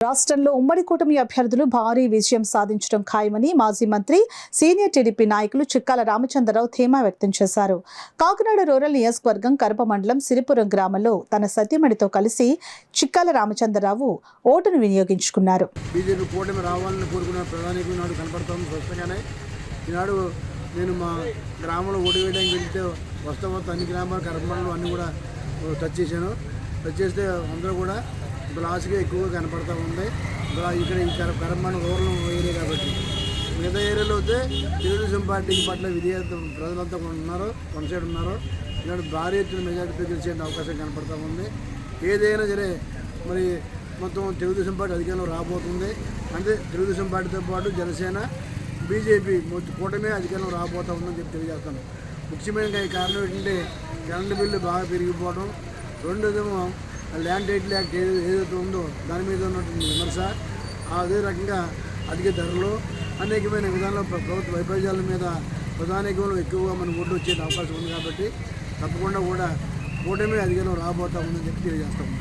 రాష్ట్రంలో ఉమ్మడి కూటమి అభ్యర్థులు భారీ విజయం సాధించడం ఖాయమని మాజీ మంత్రి సీనియర్ టీడీపీ నాయకులు చిక్కాల రామచంద్రరావు ధీమా వ్యక్తం చేశారు. కాకినాడ రూరల్ నియోజకవర్గం కరప మండలం సిరిపురం గ్రామంలో తన సతీమణితో కలిసి చిక్కాల రామచంద్రరావు ఓటును వినియోగించుకున్నారు. బీజేపీ కూటమి రావాలని కోరుకున్న ప్రధాని నాడు కనపడుతుంది స్పష్టంగానే. ఈనాడు నేను మా గ్రామంలో ఓటు వేయడానికి వెళ్తే వస్తా అన్ని గ్రామాలు కరప మండలం అన్నీ కూడా టచ్ చేశాను. టచ్ చేస్తే అందరూ కూడా గ్లాసుగా ఎక్కువగా కనపడతా ఉంది. ఇక్కడ ఈ కరపమండ రూరల్ ఏరియా కాబట్టి మిగతా ఏరియాలో అయితే తెలుగుదేశం పార్టీకి పట్ల విధేయత ప్రజలంతా ఉన్నారు, వన్ సైడ్ ఉన్నారు. ఇలాంటి భారీ ఎత్తున మెజార్టీతో గెలిచే అవకాశం కనపడతా ఉంది. ఏదైనా సరే మరి మొత్తం తెలుగుదేశం పార్టీ అధికారంలో రాబోతుంది. అంటే తెలుగుదేశం పార్టీతో పాటు జనసేన, బీజేపీ కూటమి అధికారంలో రాబోతా ఉందని చెప్పి తెలియజేస్తాను. ముఖ్యమైన కారణం ఏంటంటే కరెంటు బిల్లు బాగా పెరిగిపోవడం, రెండోదేమో ల్యాండ్ టైటిల్ యాక్ట్ ఏదైతే ఉందో దాని మీద ఉన్నటువంటి విమర్శ, అదే రకంగా అధిక ధరలు, అనేకమైన విధానాలు ప్రభుత్వ వైఫల్యాల మీద ప్రధానికంలో ఎక్కువగా మన ఓట్లు వచ్చే అవకాశం ఉంది. కాబట్టి తప్పకుండా కూడా కూటమి అధికారంలో రాబోతా ఉందని చెప్పి తెలియజేస్తాము.